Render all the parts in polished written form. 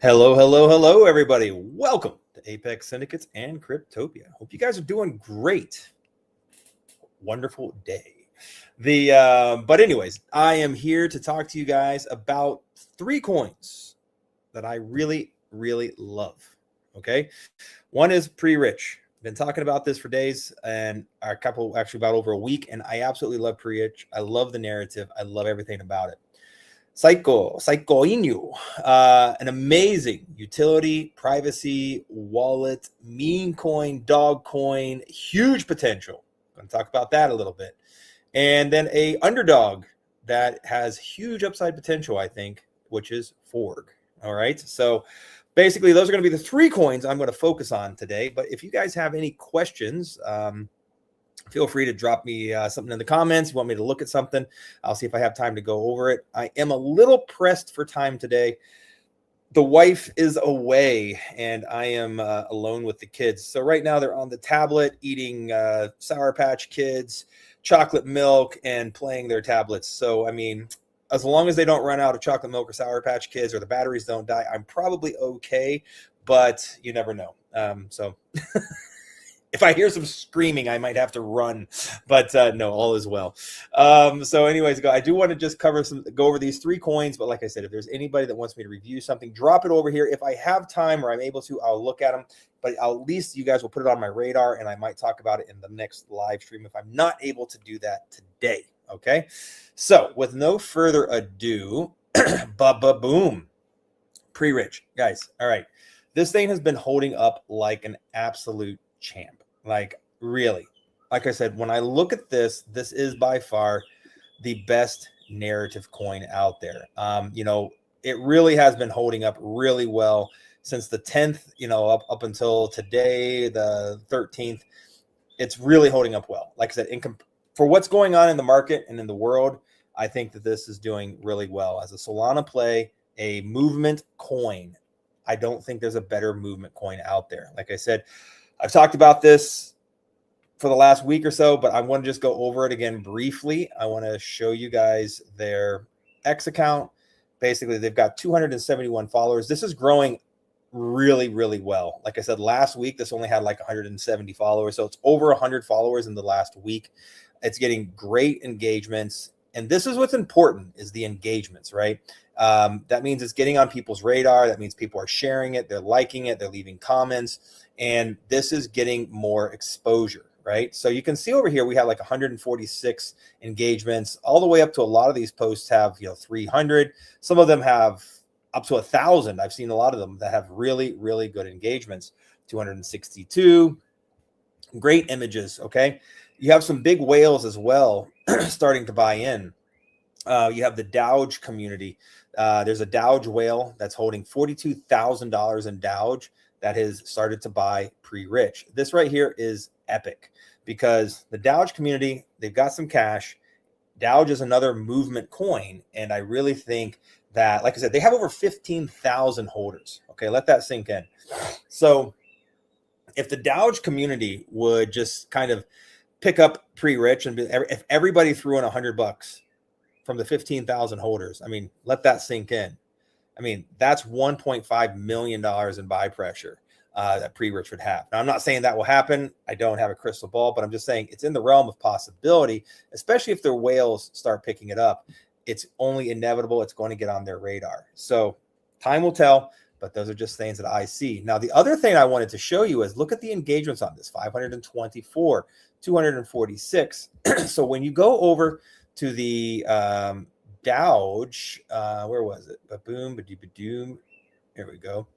Hello, hello, hello, everybody. Welcome to Apex Syndicates and Cryptopia. Hope you guys are doing great. Wonderful day. But anyways, I am here to talk to you guys about 3 coins that I really, really love. Okay, one is Pre-Rich. Been talking about this for days and a couple, actually about over a week, and I absolutely love Pre-Rich. I love the narrative. I love everything about it. Saiko, an amazing utility, privacy, wallet, meme coin, dog coin, huge potential. I'm going to talk about that a little bit. And then a underdog that has huge upside potential, I think, which is FORG. All right. So basically, those are going to be the 3 coins I'm going to focus on today. But if you guys have any questions, feel free to drop me something in the comments. You want me to look at something, I'll see if I have time to go over it. I am a little pressed for time today. The wife is away and I am alone with the kids. So right now they're on the tablet eating Sour Patch Kids, chocolate milk, and playing their tablets. So, I mean, as long as they don't run out of chocolate milk or Sour Patch Kids or the batteries don't die, I'm probably okay, but you never know. So if I hear some screaming, I might have to run, but no, all is well. So anyways, I do want to just go over these 3 coins, but like I said, if there's anybody that wants me to review something, drop it over here. If I have time or I'm able to, I'll look at them, but at least you guys will put it on my radar and I might talk about it in the next live stream if I'm not able to do that today. Okay. So with no further ado, boom, Pre-Rich, guys. All right. This thing has been holding up like an absolute champ. Like, really, like I said, when I look at this is by far the best narrative coin out there. It really has been holding up really well since the 10th, up until today, the 13th. It's really holding up well. Like I said, for what's going on in the market and in the world, I think that this is doing really well. As a Solana play, a movement coin, I don't think there's a better movement coin out there. Like I said, I've talked about this for the last week or so, but I want to just go over it again briefly. I want to show you guys their X account. Basically, they've got 271 followers. This is growing really, really well. Like I said, last week, this only had like 170 followers. So it's over 100 followers in the last week. It's getting great engagements. And this is what's important, is the engagements, right? That means it's getting on people's radar. That means people are sharing it. They're liking it. They're leaving comments. And this is getting more exposure, right? So you can see over here, we have like 146 engagements all the way up to a lot of these posts have, 300. Some of them have up to 1,000. I've seen a lot of them that have really, really good engagements. 262, great images. Okay. You have some big whales as well starting to buy in. You have the Doge community. There's a Doge whale that's holding $42,000 in Doge that has started to buy Pre-Rich. This right here is epic because the Doge community, they've got some cash. Doge is another movement coin. And I really think that, like I said, they have over 15,000 holders. Okay, let that sink in. So if the Doge community would just kind of pick up Pre-Rich and if everybody threw in $100 from the 15,000 holders, I mean, let that sink in. I mean, that's $1.5 million in buy pressure that Pre-Rich would have. Now, I'm not saying that will happen. I don't have a crystal ball, but I'm just saying it's in the realm of possibility, especially if their whales start picking it up. It's only inevitable. It's going to get on their radar. So time will tell, but those are just things that I see. Now, the other thing I wanted to show you is look at the engagements on this, 524, 246. So when you go over to the Doge, where was it? Ba-boom, ba-doo. Here we go.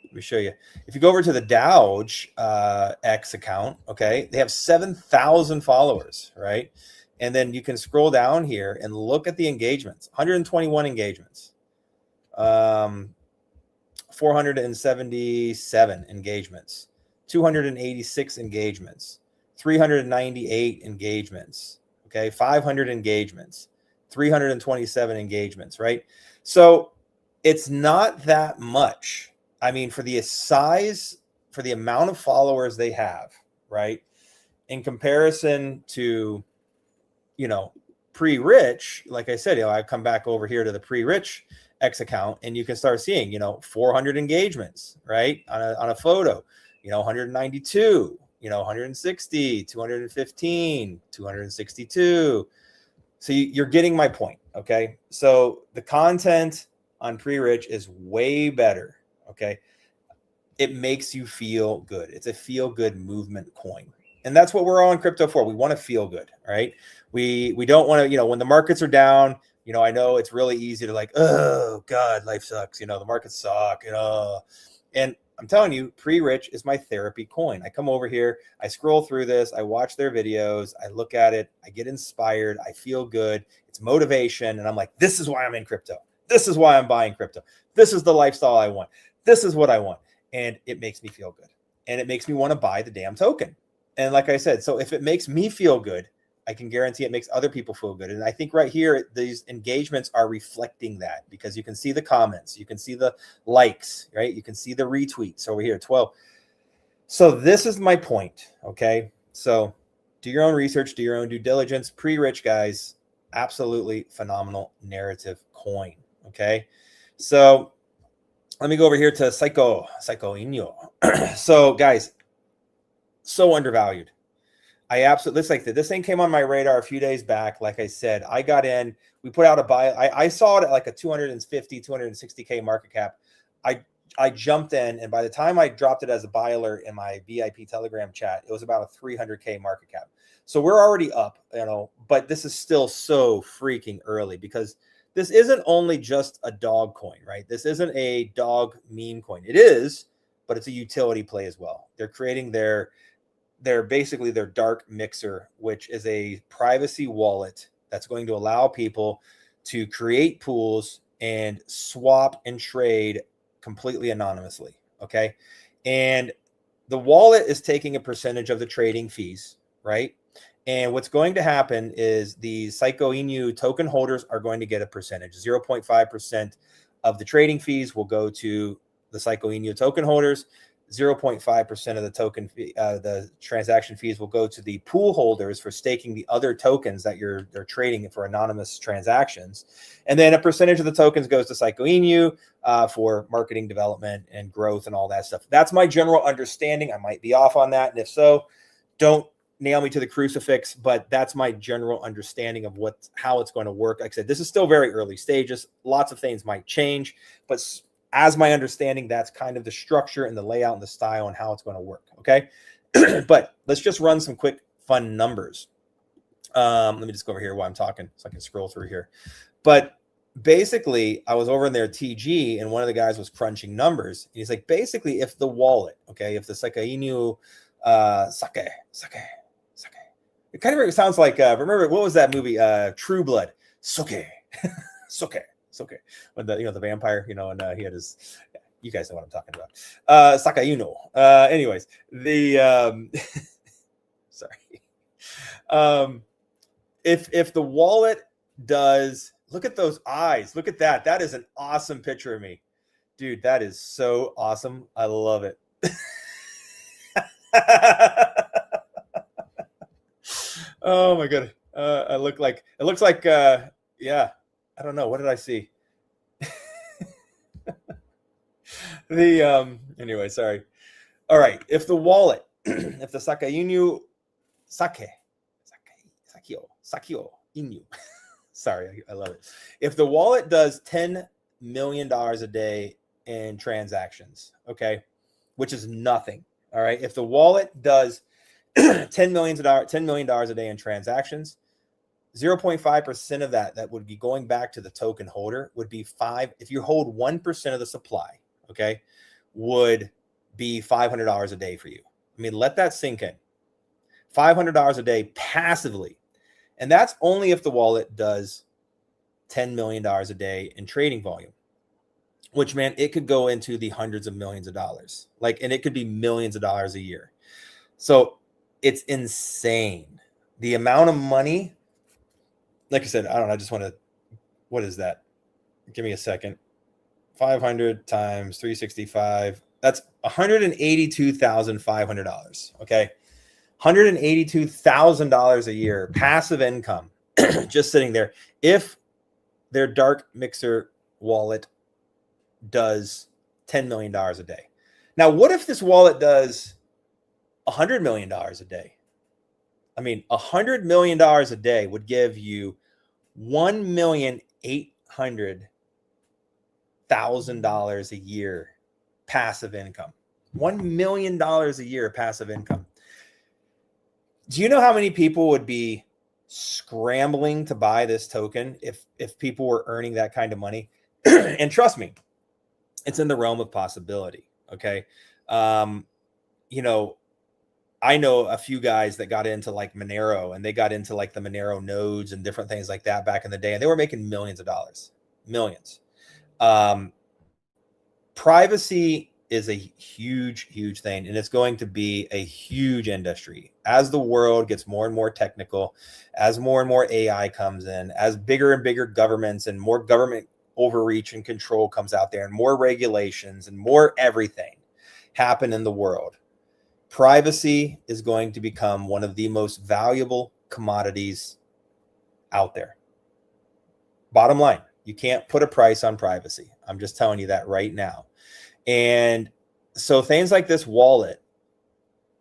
Let me show you. If you go over to the Doge X account, okay, they have 7,000 followers, right? And then you can scroll down here and look at the engagements. 121 engagements, 477 engagements, 286 engagements, 398 engagements, okay, 500 engagements, 327 engagements, right? So it's not that much. I mean, for the size, for the amount of followers they have, right? In comparison to, Pre-Rich, like I said, I come back over here to the Pre-Rich X account, and you can start seeing, 400 engagements, right? On a photo, 192, 160, 215, 262. So you're getting my point. Okay. So the content on Pre-Rich is way better. Okay. It makes you feel good. It's a feel good movement coin. And that's what we're all in crypto for. We want to feel good. Right. We don't want to, when the markets are down, I know it's really easy to like, oh God, life sucks. The markets suck. And I'm telling you, Pre-Rich is my therapy coin. I come over here, I scroll through this, I watch their videos, I look at it, I get inspired, I feel good. It's motivation. And I'm like, this is why I'm in crypto. This is why I'm buying crypto. This is the lifestyle I want. This is what I want. And it makes me feel good. And it makes me want to buy the damn token. And like I said, so if it makes me feel good, I can guarantee it makes other people feel good. And I think right here, these engagements are reflecting that, because you can see the comments, you can see the likes, right? You can see the retweets over here, 12. So this is my point, okay? So do your own research, do your own due diligence. Pre-Rich, guys, absolutely phenomenal narrative coin, okay? So let me go over here to Saiko Inyo. So guys, so undervalued. I absolutely, this thing came on my radar a few days back. Like I said, I got in, we put out a buy. I saw it at like a 250, 260K market cap. I jumped in, and by the time I dropped it as a buy alert in my VIP Telegram chat, it was about a 300K market cap. So we're already up, but this is still so freaking early, because this isn't only just a dog coin, right? This isn't a dog meme coin. It is, but it's a utility play as well. They're creating their basically their dark mixer, which is a privacy wallet that's going to allow people to create pools and swap and trade completely anonymously. Okay. And the wallet is taking a percentage of the trading fees, right? And what's going to happen is the Saiko Inu token holders are going to get a percentage. 0.5% of the trading fees will go to the Saiko Inu token holders. 0.5% of the token fee, the transaction fees will go to the pool holders for staking the other tokens that they're trading for anonymous transactions. And then a percentage of the tokens goes to Saiko Inu for marketing development and growth and all that stuff. That's my general understanding. I might be off on that. And if so, don't nail me to the crucifix, but that's my general understanding of how it's going to work. Like I said, this is still very early stages. Lots of things might change, but as my understanding, that's kind of the structure and the layout and the style and how it's going to work. Okay. But let's just run some quick fun numbers. Let me just go over here while I'm talking so I can scroll through here. But basically, I was over in their TG, and one of the guys was crunching numbers. And he's like, basically, if the wallet, okay, if the Saiko Inu Sake. It kind of sounds like, remember, what was that movie? True Blood. Soke. When the vampire, and he had his, you guys know what I'm talking about. Sakai anyways, sorry. If the wallet does, look at those eyes. Look at that. That is an awesome picture of me. Dude, that is so awesome. I love it. Oh my god. It looks like yeah. I don't know. What did I see? Anyway, sorry. All right. If the wallet, if the Sakio Inu, sorry, I love it. If the wallet does $10 million a day in transactions, okay, which is nothing. All right. If the wallet does $10 million a day in transactions, 0.5% of that would be going back to the token holder would be if you hold 1% of the supply, okay, would be $500 a day for you. I mean, let that sink in. $500 a day passively. And that's only if the wallet does $10 million a day in trading volume, which, man, it could go into the hundreds of millions of dollars, and it could be millions of dollars a year. So it's insane. The amount of money, like I said, I don't know. I just want to, what is that? Give me a second. 500 times 365. That's $182,500. Okay. $182,000 a year, passive income, just sitting there. If their dark mixer wallet does $10 million a day. Now, what if this wallet does $100 million a day? I mean, $100 million a day would give you $1,800,000 a year passive income. $1 million a year passive income. Do you know how many people would be scrambling to buy this token if people were earning that kind of money? And trust me, it's in the realm of possibility. Okay. You know, I know a few guys that got into like Monero, and they got into like the Monero nodes and different things like that back in the day, and they were making millions of dollars, millions. Privacy is a huge, huge thing, and it's going to be a huge industry as the world gets more and more technical, as more and more AI comes in, as bigger and bigger governments and more government overreach and control comes out there, and more regulations and more everything happen in the world. Privacy is going to become one of the most valuable commodities out there. Bottom line, you can't put a price on privacy. I'm just telling you that right now. And so things like this wallet,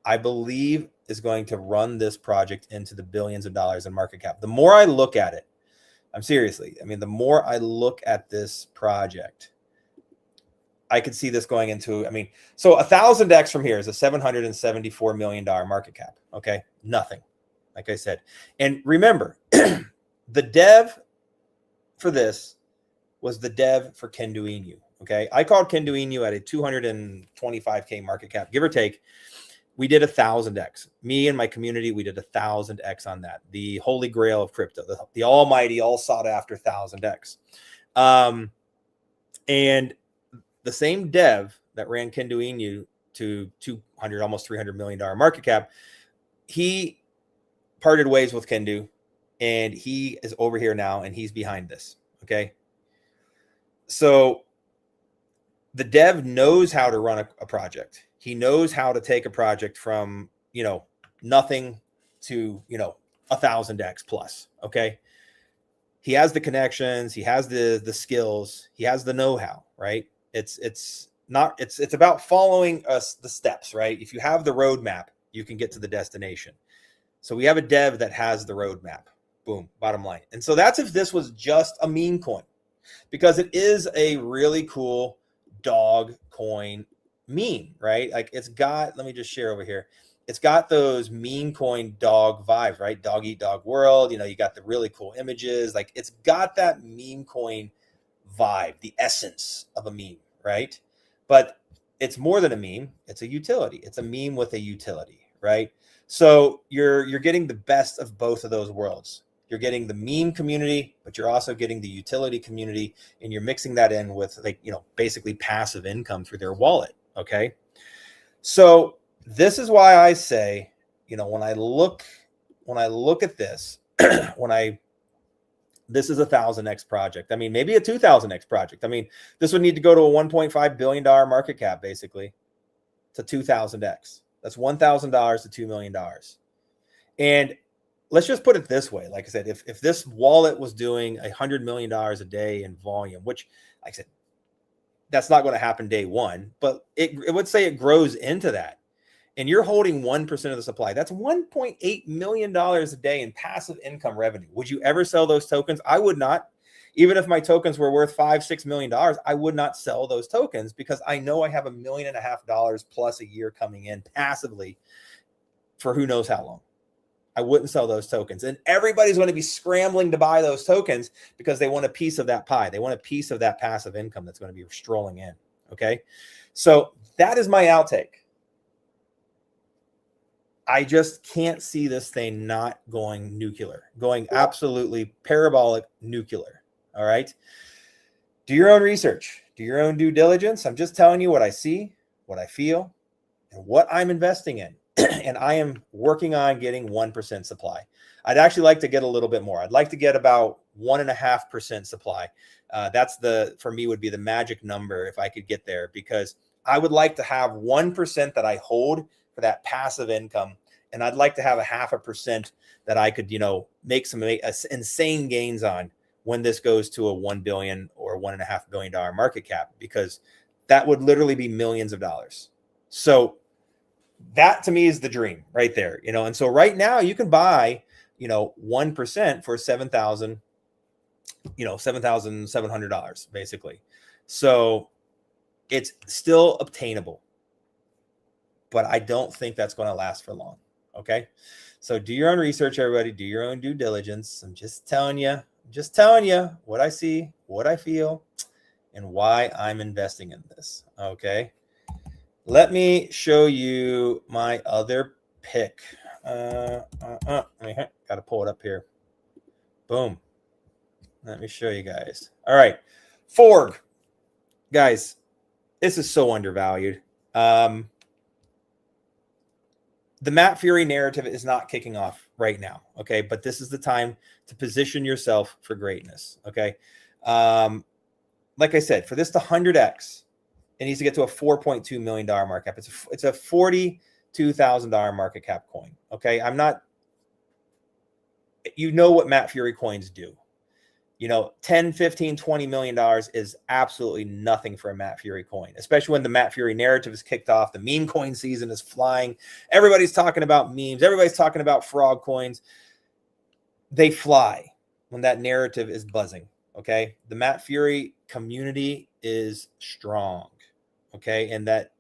I believe, is going to run this project into the billions of dollars in market cap. The more I look at it, I'm seriously, I mean, the more I look at this project, I could see this going into, I mean, so 1,000x from here is a $774 million market cap. Okay. Nothing, like I said. And remember, the dev for this was the dev for Kendo Inu. Okay. I called Kendo Inu at a 225K market cap, give or take. We did 1,000x. Me and my community, we did 1,000x on that. The holy grail of crypto, the almighty, all sought after 1,000x. And the same dev that ran Kendo Inu to 200, almost $300 million market cap, he parted ways with Kendo, and he is over here now, and he's behind this. Okay. So the dev knows how to run a project. He knows how to take a project from, you know, nothing to, you know, 1,000x plus. Okay. He has the connections. He has the skills. He has the know-how, right? It's about following the steps, right? If you have the roadmap, you can get to the destination. So we have a dev that has the roadmap. Boom, bottom line. And so that's if this was just a meme coin, because it is a really cool dog coin meme, right? Like it's got, let me just share over here. It's got those meme coin dog vibes, right? Dog eat dog world. You know, you got the really cool images. Like it's got that meme coin vibe, the essence of a meme, right? But it's more than a meme. It's a utility. It's a meme with a utility, right? So you're getting the best of both of those worlds. You're getting the meme community, but you're also getting the utility community, and you're mixing that in with, like, you know, basically passive income through their wallet. Okay. So this is why I say, you know, when I look at this, this is a 1,000x project. I mean, maybe a 2,000x project. I mean, this would need to go to a $1.5 billion market cap, basically, to 2,000x. That's $1,000 to $2 million. And let's just put it this way. Like I said, if this wallet was doing $100 million a day in volume, which, like I said, that's not going to happen day one, but it would say it grows into that. And you're holding 1% of the supply. That's $1.8 million a day in passive income revenue. Would you ever sell those tokens? I would not. Even if my tokens were worth $5-6 million, I would not sell those tokens, because I know I have $1.5 million plus a year coming in passively for who knows how long. I wouldn't sell those tokens. And everybody's going to be scrambling to buy those tokens because they want a piece of that pie. They want a piece of that passive income that's going to be strolling in. Okay. So that is my outtake. I just can't see this thing not going nuclear, going absolutely parabolic nuclear. All right. Do your own research, do your own due diligence. I'm just telling you what I see, what I feel, and what I'm investing in. And I am working on getting 1% supply. I'd actually like to get a little bit more. I'd like to get about 1.5% supply. That's for me, would be the magic number if I could get there, because I would like to have 1% that I hold for that passive income. And I'd like to have 0.5% that I could, you know, make some insane gains on when this goes to a 1 billion or $1.5 billion market cap, because that would literally be millions of dollars. So that to me is the dream right there, and so right now you can buy, 1% for $7,700 basically. So it's still obtainable, but I don't think that's going to last for long. Okay. So do your own research, everybody. Do your own due diligence. I'm just telling you what I see, what I feel, and why I'm investing in this. Okay. Let me show you my other pick. Got to pull it up here. Boom. Let me show you guys. All right. FORG. Guys, this is so undervalued. The Matt Fury narrative is not kicking off right now. Okay. But this is the time to position yourself for greatness. Okay. Like I said, for this to 100x, it needs to get to a $4.2 million market cap. It's a $42,000 market cap coin. Okay. What Matt Fury coins do. 10, 15, $20 million is absolutely nothing for a Matt Fury coin, especially when the Matt Fury narrative is kicked off. The meme coin season is flying. Everybody's talking about memes. Everybody's talking about frog coins. They fly when that narrative is buzzing. Okay. The Matt Fury community is strong. Okay. And that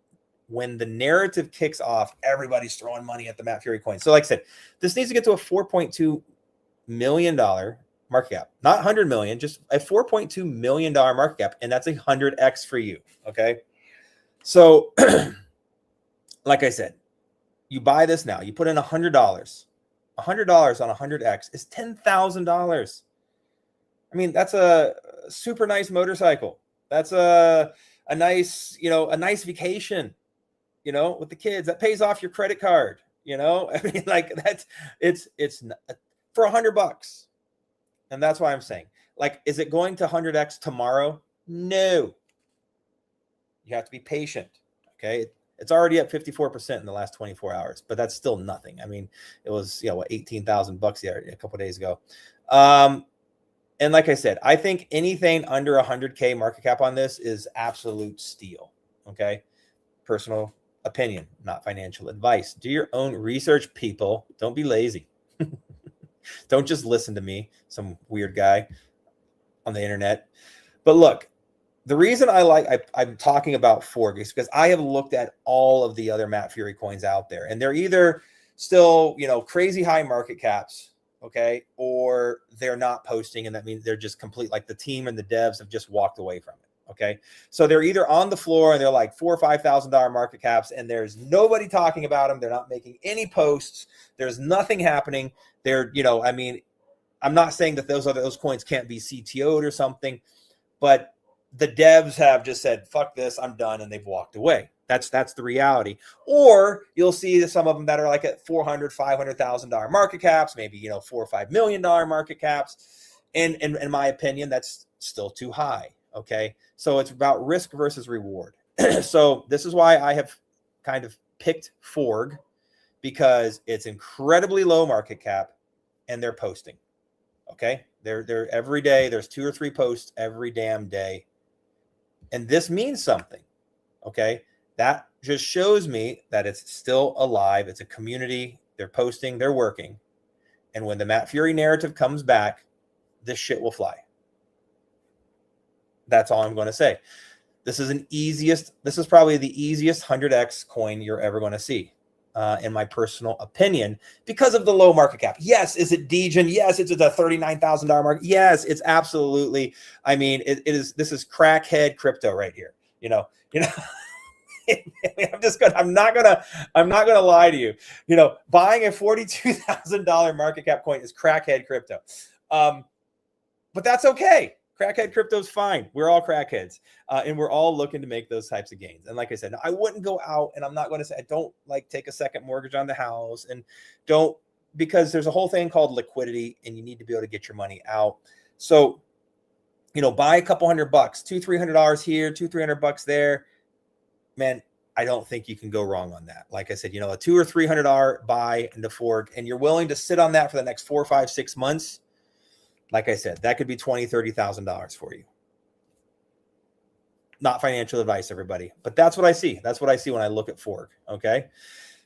when the narrative kicks off, everybody's throwing money at the Matt Fury coin. So like I said, this needs to get to a $4.2 million market cap, not 100 million, just a $4.2 million market cap. And that's 100x for you. Okay. So like I said, you buy this now, you put in $100 on 100x is $10,000. I mean, that's a super nice motorcycle. That's a nice, a nice vacation, with the kids. That pays off your credit card, I mean, like it's for $100. And that's why I'm saying, like, is it going to 100x tomorrow? No. You have to be patient. Okay. It's already at 54% in the last 24 hours, but that's still nothing. I mean, it was, $18,000 a couple of days ago. And like I said, I think anything under 100K market cap on this is absolute steal. Okay. Personal opinion, not financial advice. Do your own research, people. Don't be lazy. Don't just listen to me, some weird guy on the internet. But look, the reason I'm talking about FORG is because I have looked at all of the other Matt Fury coins out there, and they're either still, crazy high market caps, okay, or they're not posting, and that means they're just complete, like the team and the devs have just walked away from it, okay? So they're either on the floor and they're like $4,000 or $5,000 market caps, and there's nobody talking about them. They're not making any posts. There's nothing happening. They're, I'm not saying that those coins can't be CTO'd or something, but the devs have just said, fuck this, I'm done, and they've walked away. That's the reality. Or you'll see some of them that are like at $400,000, $500,000 market caps, maybe, $4 or $5 million market caps. And in my opinion, that's still too high. Okay. So it's about risk versus reward. So this is why I have kind of picked FORG, because it's incredibly low market cap and they're posting. Okay. They're every day. There's 2 or 3 posts every damn day. And this means something. Okay. That just shows me that it's still alive. It's a community. They're posting, they're working. And when the Matt Fury narrative comes back, this shit will fly. That's all I'm going to say. This is probably the easiest 100x coin you're ever going to see. In my personal opinion, because of the low market cap. Yes, is it degen? Yes, it's a $39,000 market. Yes, it's absolutely. I mean, it is. This is crackhead crypto right here. I'm not gonna lie to you. Buying a $42,000 market cap coin is crackhead crypto. But that's okay. Crackhead crypto is fine. We're all crackheads, and we're all looking to make those types of gains. And like I said, I wouldn't go out, and I'm not going to say I don't take a second mortgage on the house, and because there's a whole thing called liquidity, and you need to be able to get your money out. So, buy a couple $100, $200-$300 here, $200-$300 there. Man, I don't think you can go wrong on that. Like I said, a $200 or $300 buy into FORG, and you're willing to sit on that for the next 4, 5, 6 months. like I said, that could be $20,000-$30,000 for you. Not financial advice, everybody, but that's what I see. That's what I see when I look at FORG. Okay.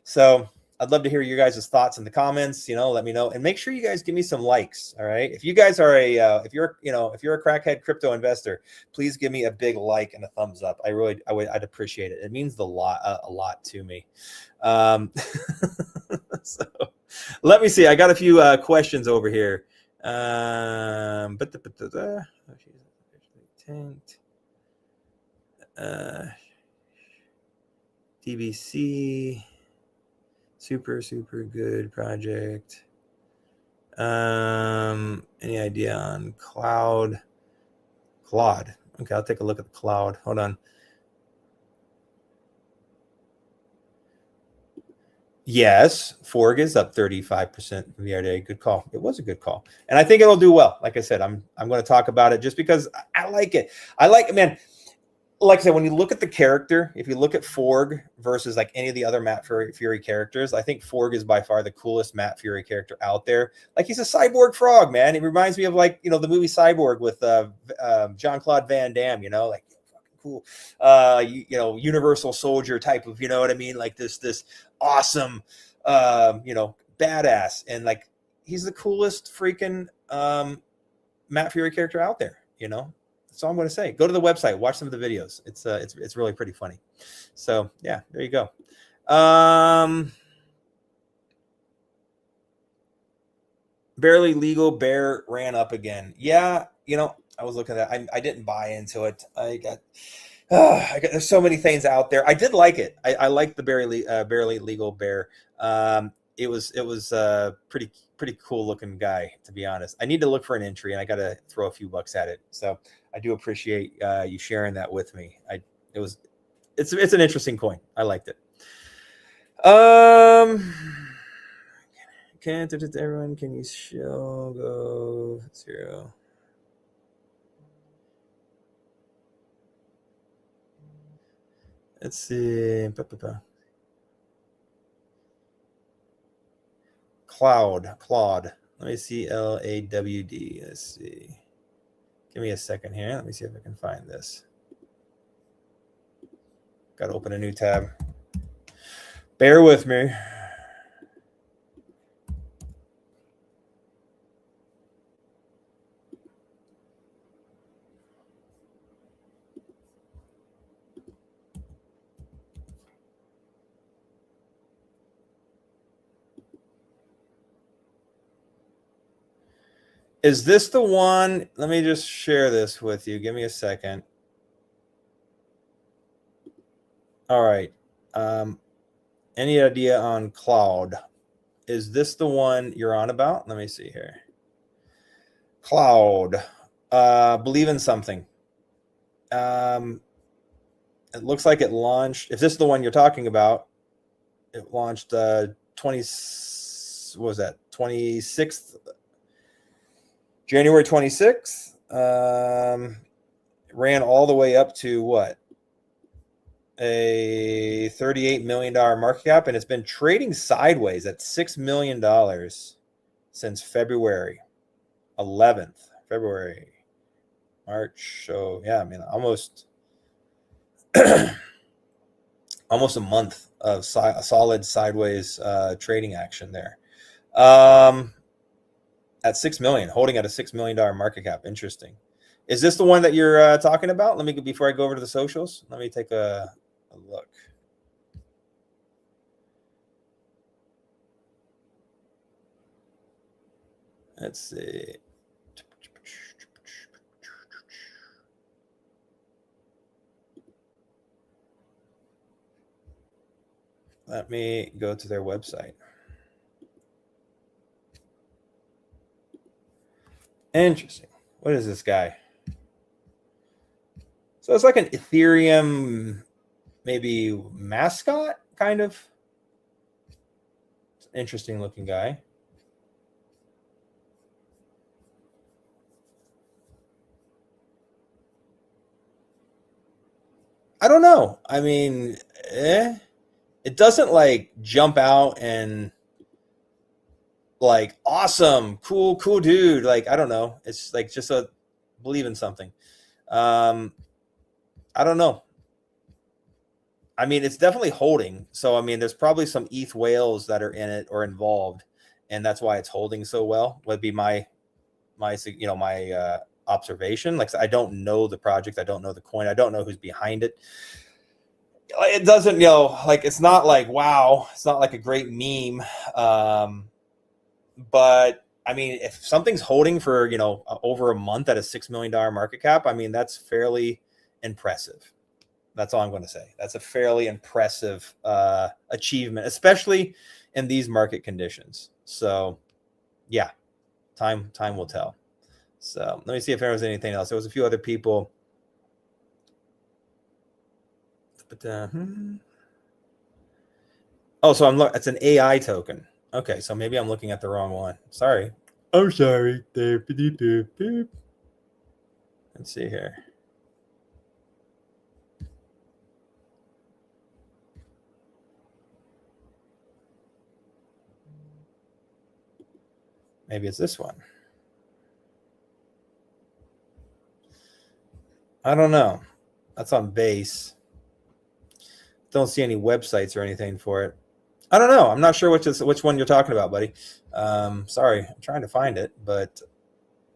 So I'd love to hear your guys' thoughts in the comments, let me know, and make sure you guys give me some likes. All right. If you guys are if you're a crackhead crypto investor, please give me a big like and a thumbs up. I'd appreciate it. It means a lot to me. So let me see. I got a few questions over here. DBC, super good project. Any idea on Claude? Okay, I'll take a look at the Cloud. Hold on. Yes, FORG is up 35% from the other day. Good call. It was a good call, and I think it'll do well. Like I said, I'm going to talk about it just because I like it. Man. Like I said, when you look at the character, if you look at FORG versus like any of the other Matt Fury characters, I think FORG is by far the coolest Matt Fury character out there. Like, he's a cyborg frog, man. It reminds me of the movie Cyborg with Jean-Claude Van Damme. Like, cool, Universal Soldier type of, what I mean, like this awesome, badass, and like he's the coolest freaking Matt Fury character out there. That's all I'm going to say. Go to the website, watch some of the videos. It's really pretty funny. So yeah, there you go. Barely Legal Bear ran up again. Yeah, I was looking at that. I didn't buy into it. There's so many things out there. I did like it. I liked the Barely Legal Bear. It was pretty cool looking guy, to be honest. I need to look for an entry, and I got to throw a few bucks at it. So I do appreciate you sharing that with me. It's an interesting coin. I liked it. Can't everyone? Can you show go 0? Let's see. Claude. Let me see. LAWD. Let's see. Give me a second here. Let me see if I can find this. Got to open a new tab. Bear with me. Is this the one? Let me just share this with you. Give me a second. All right. Any idea on Cloud? Is this the one you're on about? Let me see here. Cloud. Believe in something. It looks like it launched. If this is the one you're talking about, it launched 26th. January 26th, ran all the way up to what? A $38 million market cap, and it's been trading sideways at $6 million since February 11th. March. So yeah, I mean, almost almost a month of solid sideways trading action there. At 6 million, holding at a $6 million market cap. Interesting. Is this the one that you're talking about? Let me, before I go over to the socials, let me take a look. Let's see. Let me go to their website. Interesting. What is this guy? So it's like an Ethereum, maybe mascot, kind of. It's an interesting looking guy. I don't know. I mean, it doesn't like jump out and like awesome, cool dude. Like, I don't know. It's like just a believe in something. I don't know. I mean, it's definitely holding. So, I mean, there's probably some ETH whales that are in it or involved, and that's why it's holding so well. Would be my observation. Like, I don't know the project, I don't know the coin, I don't know who's behind it. It doesn't, like, it's not like wow, it's not like a great meme. But I mean, if something's holding for over a month at a $6 million market cap, I mean, that's fairly impressive. That's all I'm going to say. That's a fairly impressive achievement, especially in these market conditions. So, yeah, time will tell. So let me see if there was anything else. There was a few other people. But oh, so it's an AI token. Okay, so maybe I'm looking at the wrong one. Sorry. I'm sorry. Let's see here. Maybe it's this one. I don't know. That's on base. Don't see any websites or anything for it. I don't know. I'm not sure which one you're talking about, buddy. Sorry, I'm trying to find it, but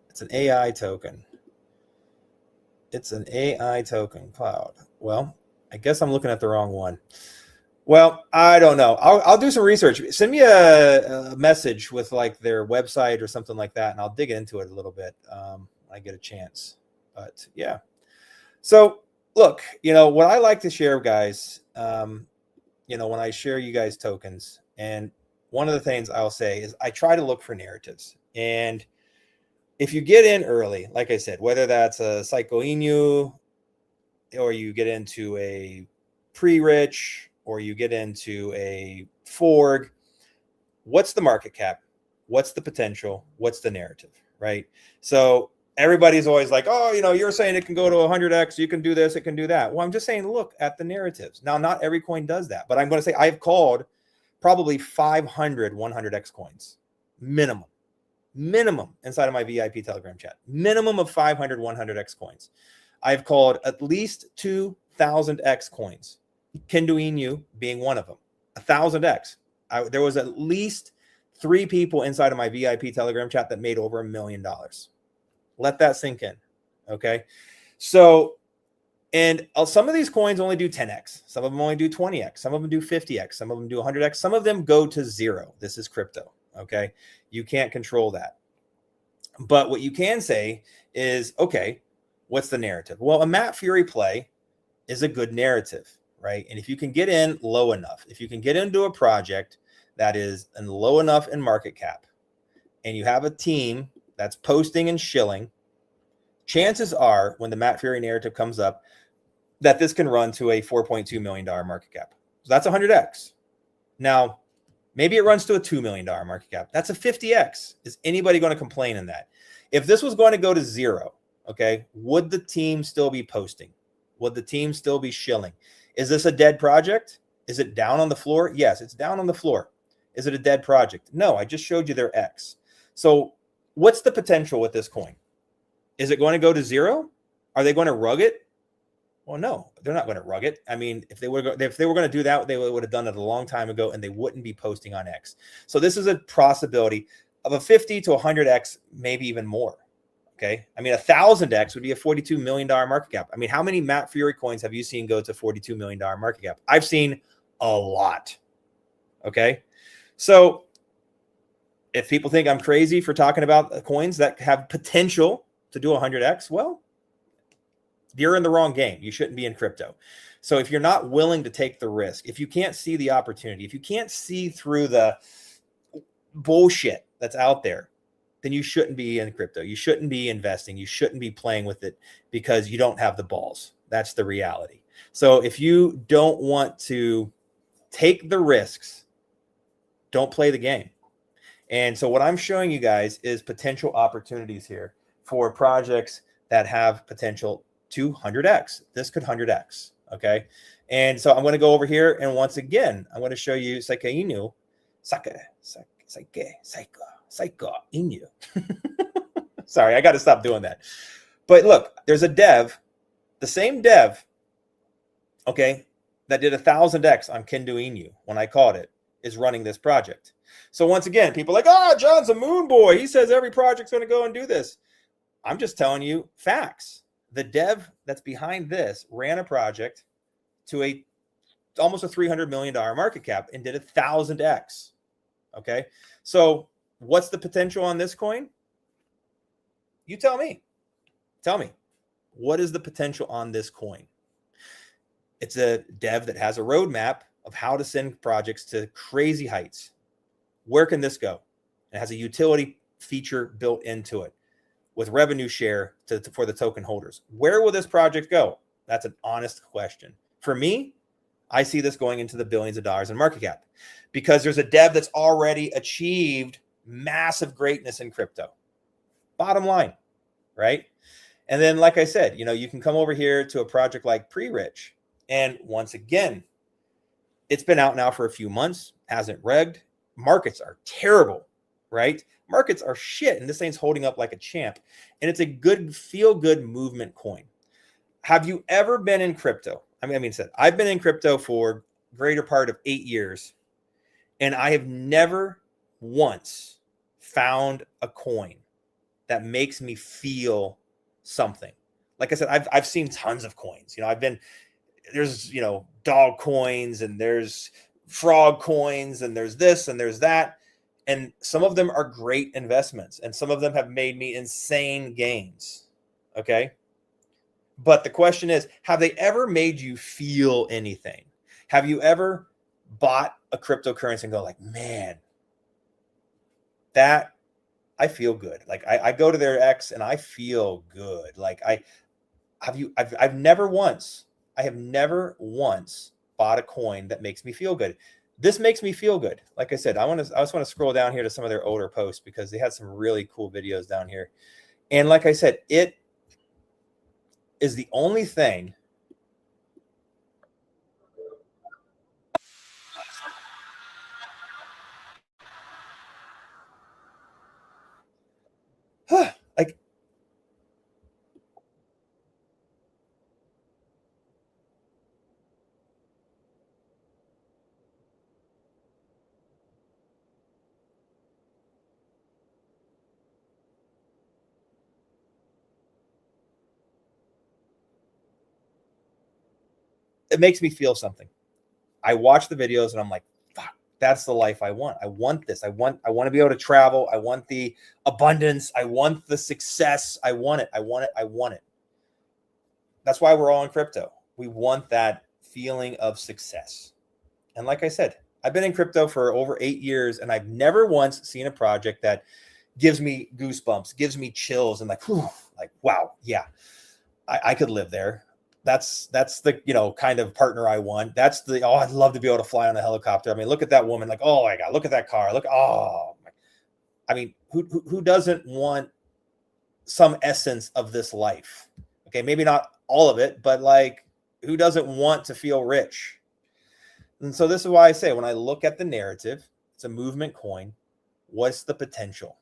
it's an AI token. It's an AI token cloud. Well, I guess I'm looking at the wrong one. Well, I don't know. I'll do some research. Send me a message with like their website or something like that, and I'll dig into it a little bit when I get a chance. But yeah. So look, what I like to share, guys, when I share you guys tokens, and one of the things I'll say is I try to look for narratives. And if you get in early, like I said, whether that's a Saiko or you get into a pre-rich or you get into a FORG, what's the market cap? What's the potential? What's the narrative, right? So everybody's always like, oh, you're saying it can go to 100x, you can do this, it can do that. Well, I'm just saying, look at the narratives. Now, not every coin does that, but I'm going to say I've called probably 500 100x coins, minimum inside of my VIP Telegram chat, minimum of 500 100x coins. I've called at least 2,000x coins, Kendo Inu being one of them, 1,000x. There was at least 3 people inside of my VIP Telegram chat that made over $1 million. Let that sink in. Okay. So, and some of these coins only do 10x. Some of them only do 20x. Some of them do 50x. Some of them do 100x. Some of them go to 0. This is crypto. Okay. You can't control that. But what you can say is, okay, what's the narrative? Well, a Matt Fury play is a good narrative, right? And if you can get in low enough, if you can get into a project that is low enough in market cap, and you have a team that's posting and shilling, chances are when the Matt Fury narrative comes up that this can run to a $4.2 million market cap. So that's 100x. Now, maybe it runs to a $2 million market cap. That's a 50x. Is anybody going to complain in that? If this was going to go to 0, okay, would the team still be posting? Would the team still be shilling? Is this a dead project? Is it down on the floor? Yes, it's down on the floor. Is it a dead project? No, I just showed you their X. So what's the potential with this coin? Is it going to go to 0? Are they going to rug it? Well, no, they're not going to rug it. I mean, if they were going to do that, they would have done it a long time ago, and they wouldn't be posting on X. So this is a possibility of a 50 to 100x, maybe even more. Okay, I mean, 1,000x would be a $42 million market cap. I mean, how many Matt Fury coins have you seen go to $42 million market cap? I've seen a lot. Okay, so if people think I'm crazy for talking about coins that have potential to do 100x, well, you're in the wrong game. You shouldn't be in crypto. So if you're not willing to take the risk, if you can't see the opportunity, if you can't see through the bullshit that's out there, then you shouldn't be in crypto. You shouldn't be investing. You shouldn't be playing with it because you don't have the balls. That's the reality. So if you don't want to take the risks, don't play the game. And so what I'm showing you guys is potential opportunities here for projects that have potential to 100x. This could 100x. Okay. And so I'm going to go over here. And once again, I'm going to show you Saiko. Saiko, Inu. Sorry, I got to stop doing that. But look, there's a dev, the same dev, okay, that did 1000x on Kendo Inu when I caught it, is running this project. So once again, people are like, oh, John's a moon boy. He says every project's going to go and do this. I'm just telling you facts. The dev that's behind this ran a project to almost a $300 million market cap and did 1000x. Okay. So what's the potential on this coin? You tell me. Tell me. What is the potential on this coin? It's a dev that has a roadmap of how to send projects to crazy heights. Where can this go? It has a utility feature built into it with revenue share for the token holders. Where will this project go? That's an honest question. For me, I see this going into the billions of dollars in market cap because there's a dev that's already achieved massive greatness in crypto. Bottom line, right? And then, like I said, you can come over here to a project like Pre-Rich. And once again, it's been out now for a few months, hasn't regged. Markets are terrible, right? Markets are shit, and this thing's holding up like a champ. And it's a good, feel-good movement coin. Have you ever been in crypto? I've been in crypto for greater part of 8 years, and I have never once found a coin that makes me feel something. Like I said, I've seen tons of coins. There's dog coins, and there's frog coins, and there's this and there's that. And some of them are great investments, and some of them have made me insane gains. Okay. But the question is, have they ever made you feel anything? Have you ever bought a cryptocurrency and go like, man, that I feel good. Like I go to their X and I feel good. Like I've never once bought a coin that makes me feel good. This makes me feel good. Like I said, I just want to scroll down here to some of their older posts because they had some really cool videos down here. And like I said, it is the only thing like it makes me feel something. I watch the videos and I'm like, fuck, that's the life I want. I want this. I want to be able to travel. I want the abundance. I want the success. I want it. I want it. I want it. That's why we're all in crypto. We want that feeling of success. And like I said, I've been in crypto for over 8 years, and I've never once seen a project that gives me goosebumps, gives me chills, and like, whew, like, wow, yeah, I could live there. That's the kind of partner I want. That's I'd love to be able to fly on a helicopter. I mean, look at that woman, like, oh my God, look at that car. Who doesn't want some essence of this life? Okay, maybe not all of it, but like, who doesn't want to feel rich? And so this is why I say, when I look at the narrative, it's a movement coin. What's the potential?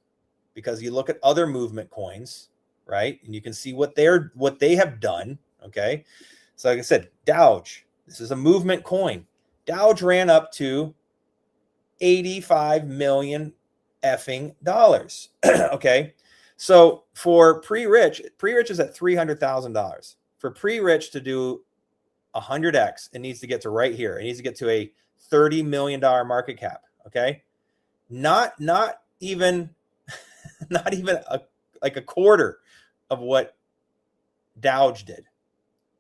Because you look at other movement coins, right? And you can see what they have done. Okay. So like I said, Doge, this is a movement coin. Doge ran up to 85 million effing dollars. Okay. So for Pre-Rich is at $300,000. For Pre-Rich to do 100x, it needs to get to right here. It needs to get to a $30 million market cap. Okay. Not even a quarter of what Doge did.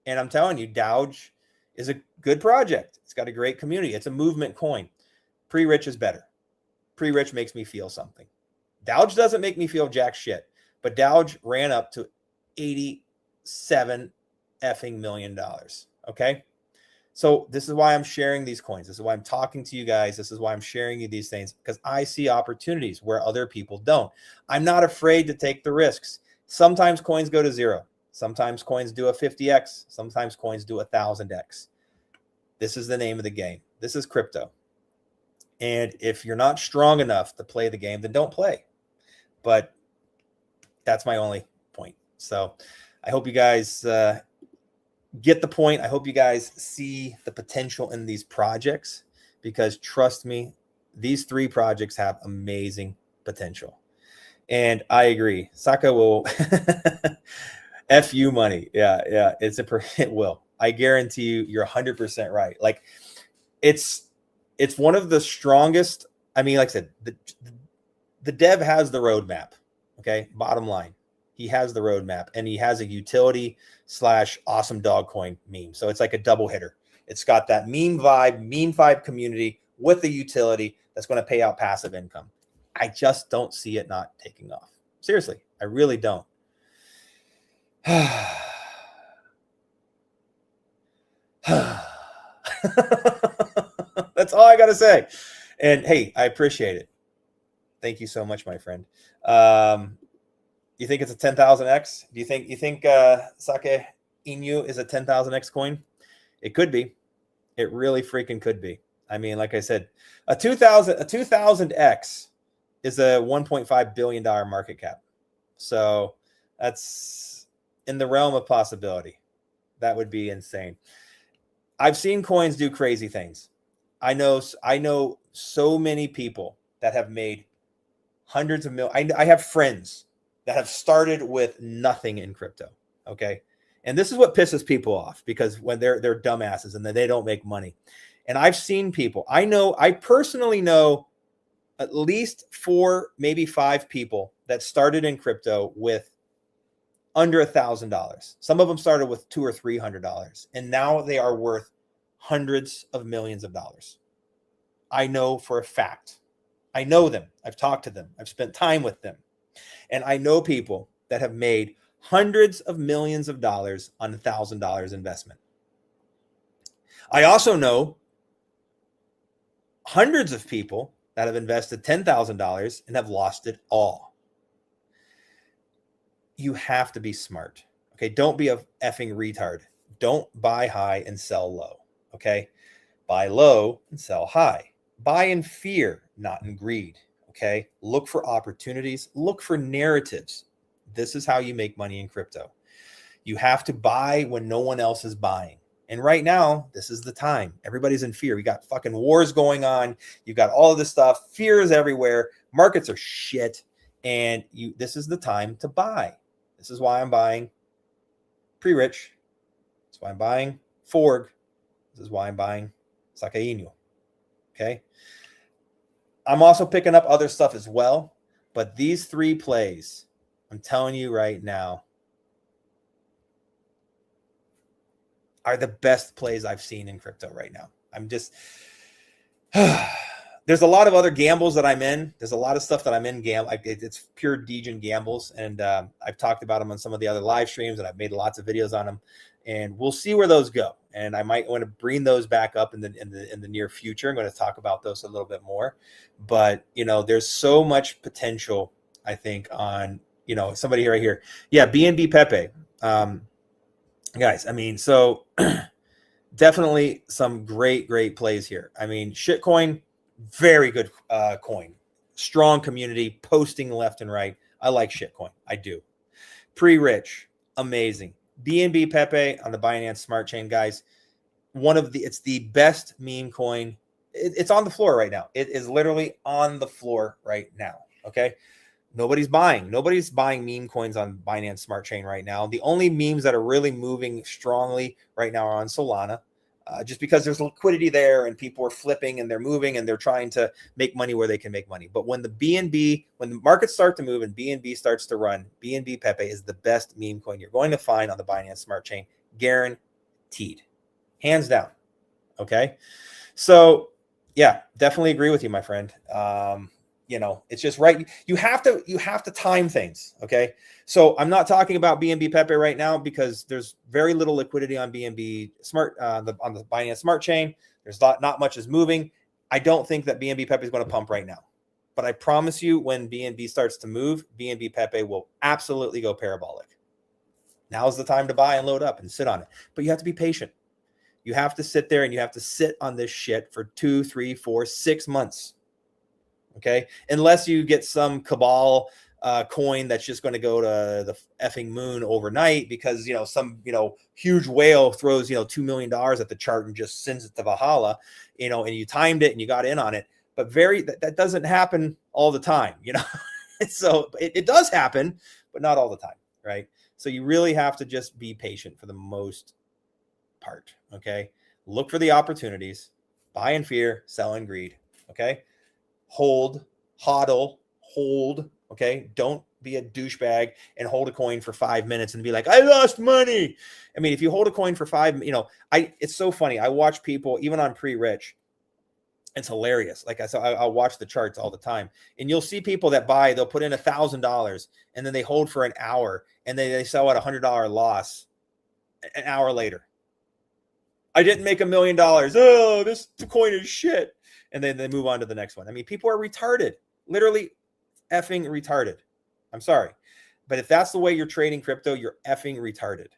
And I'm telling you, Doge is a good project. It's got a great community. It's a movement coin. Pre-Rich is better. Pre-Rich makes me feel something. Doge doesn't make me feel jack shit, but Doge ran up to 87 effing million dollars. Okay. So this is why I'm sharing these coins. This is why I'm talking to you guys. This is why I'm sharing you these things, because I see opportunities where other people don't. I'm not afraid to take the risks. Sometimes coins go to zero. Sometimes coins do a 50x. Sometimes coins do 1000x. This is the name of the game. This is crypto. And if you're not strong enough to play the game, then don't play. But that's my only point. So I hope you guys get the point. I hope you guys see the potential in these projects, because trust me, these 3 projects have amazing potential. And I agree. Saiko will F you money. Yeah. It will. I guarantee you're 100% right. Like it's one of the strongest. I mean, like I said, the dev has the roadmap. Okay. Bottom line, he has the roadmap, and he has a utility / awesome dog coin meme. So it's like a double hitter. It's got that meme vibe community with the utility that's going to pay out passive income. I just don't see it not taking off. Seriously, I really don't. That's all I got to say. And hey, I appreciate it. Thank you so much, my friend. You think it's a 10,000x? Do you think Sake Inu is a 10,000x coin? It could be. It really freaking could be. I mean, like I said, a 2,000x is a $1.5 billion market cap. So that's in the realm of possibility. That would be insane. I've seen coins do crazy things. I know so many people that have made hundreds of millions. I have friends that have started with nothing in crypto. Okay. And this is what pisses people off, because when they're dumbasses and then they don't make money. And I've seen people, I personally know at least 4, maybe 5 people that started in crypto with under $1,000. Some of them started with $200 or $300, and now they are worth hundreds of millions of dollars. I know for a fact. I know them. I've talked to them. I've spent time with them. And I know people that have made hundreds of millions of dollars on $1,000 investment. I also know hundreds of people that have invested $10,000 and have lost it all. You have to be smart. Okay. Don't be a effing retard. Don't buy high and sell low. Okay. Buy low and sell high. Buy in fear, not in greed. Okay. Look for opportunities. Look for narratives. This is how you make money in crypto. You have to buy when no one else is buying. And right now, this is the time. Everybody's in fear. We got fucking wars going on. You've got all of this stuff. Fear is everywhere. Markets are shit. And this is the time to buy. This is why I'm buying Pre-Rich. That's why I'm buying FORG. This is why I'm buying Saike Inu. Okay. I'm also picking up other stuff as well. But these 3 plays, I'm telling you right now, are the best plays I've seen in crypto right now. I'm just, there's a lot of other gambles that I'm in. There's a lot of stuff that I'm in. It's pure degen gambles. And I've talked about them on some of the other live streams, and I've made lots of videos on them, and we'll see where those go. And I might want to bring those back up in the near future. I'm going to talk about those a little bit more, but there's so much potential, I think, on, somebody right here. Yeah. BNB Pepe. Guys, I mean, so definitely some great plays here. I mean, shitcoin, very good coin, strong community, posting left and right. I like shitcoin. I do. Pre-Rich, amazing. BNB Pepe on the Binance Smart Chain, guys. It's the best meme coin. It's on the floor right now. It is literally on the floor right now. Okay. Nobody's buying meme coins on Binance Smart Chain right now. The only memes that are really moving strongly right now are on Solana, just because there's liquidity there and people are flipping and they're moving and they're trying to make money where they can make money. But when the markets start to move and BNB starts to run, BNB Pepe is the best meme coin you're going to find on the Binance Smart Chain, guaranteed, hands down. Okay, so yeah, definitely agree with you, my friend. It's just right. You have to time things. Okay. So I'm not talking about BNB Pepe right now because there's very little liquidity on BNB Smart, on the Binance Smart Chain. There's not much is moving. I don't think that BNB Pepe is going to pump right now, but I promise you when BNB starts to move, BNB Pepe will absolutely go parabolic. Now's the time to buy and load up and sit on it, but you have to be patient. You have to sit there and you have to sit on this shit for 2, 3, 4, 6 months. Okay. Unless you get some cabal coin that's just going to go to the effing moon overnight because, some, huge whale throws, $2 million at the chart and just sends it to Valhalla, and you timed it and you got in on it. But that doesn't happen all the time, So it does happen, but not all the time. Right. So you really have to just be patient for the most part. Okay. Look for the opportunities, buy in fear, sell in greed. Okay. Hold, hodl, hold. Okay. Don't be a douchebag and hold a coin for 5 minutes and be like, I lost money. I mean, if you hold a coin for it's so funny. I watch people, even on pre-rich, it's hilarious. Like I'll watch the charts all the time, and you'll see people that they'll put in $1,000 and then they hold for an hour and they sell at $100 loss an hour later. I didn't make $1 million. Oh, this coin is shit. And then they move on to the next one. I mean, people are retarded, literally effing retarded. I'm sorry. But if that's the way you're trading crypto, you're effing retarded.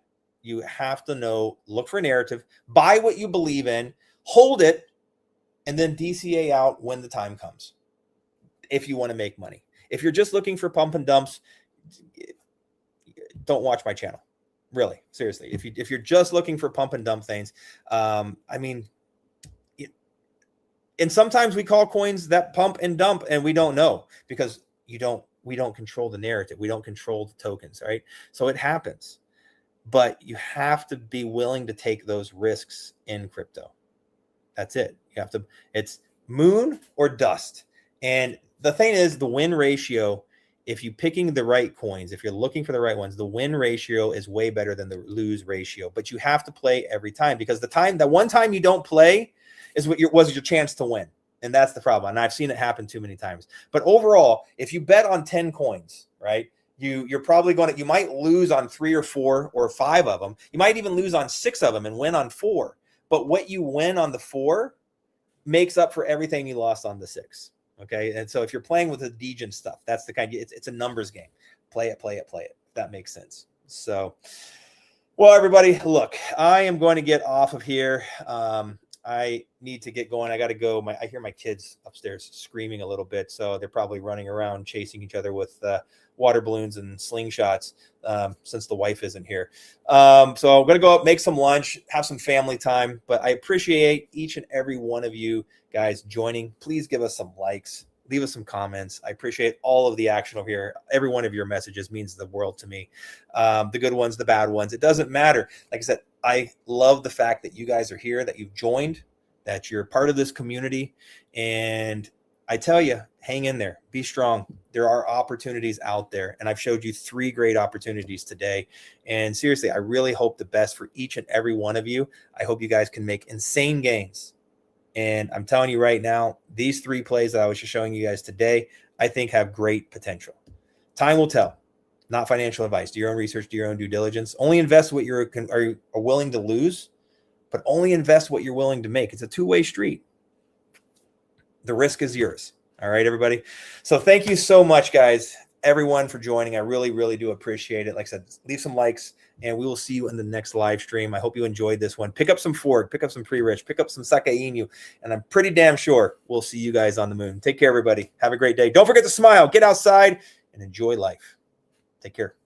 You have to look for a narrative, buy what you believe in, hold it, and then DCA out when the time comes. If you want to make money. If you're just looking for pump and dumps, don't watch my channel. Really, seriously. If you're just looking for pump and dump things, and sometimes we call coins that pump and dump, and we don't know because we don't control the narrative. We don't control the tokens, right? So it happens, but you have to be willing to take those risks in crypto. That's it. You have to. It's moon or dust. And the thing is, the win ratio, if you're picking the right coins, if you're looking for the right ones, the win ratio is way better than the lose ratio. But you have to play every time, because that one time you don't play is was your chance to win. And that's the problem. And I've seen it happen too many times. But overall, if you bet on 10 coins, right, you're probably you might lose on 3 or 4 or 5 of them. You might even lose on 6 of them and win on 4. But what you win on the 4 makes up for everything you lost on the 6. Okay. And so if you're playing with the degen stuff, that's the kind it's a numbers game. Play it. If that makes sense. So, well, everybody, look, I am going to get off of here. I need to get going. I got to go. I hear my kids upstairs screaming a little bit. So they're probably running around chasing each other with water balloons and slingshots since the wife isn't here. So I'm going to go up, make some lunch, have some family time. But I appreciate each and every one of you guys joining. Please give us some likes. Leave us some comments. I appreciate all of the action over here. Every one of your messages means the world to me. The good ones, the bad ones. It doesn't matter. Like I said, I love the fact that you guys are here, that you've joined, that you're part of this community. And I tell you, hang in there. Be strong. There are opportunities out there. And I've showed you 3 great opportunities today. And seriously, I really hope the best for each and every one of you. I hope you guys can make insane gains. And I'm telling you right now, these 3 plays that I was just showing you guys today, I think have great potential. Time will tell. Not financial advice. Do your own research, do your own due diligence. Only invest what you're willing to lose, but only invest what you're willing to make. It's a 2-way street. The risk is yours. All right, everybody. So thank you so much, guys, everyone, for joining. I really, really do appreciate it. Like I said, leave some likes, and we will see you in the next live stream. I hope you enjoyed this one. Pick up some FORG, pick up some pre-rich, pick up some Saiko, and I'm pretty damn sure we'll see you guys on the moon. Take care, everybody. Have a great day. Don't forget to smile, get outside, and enjoy life. Take care.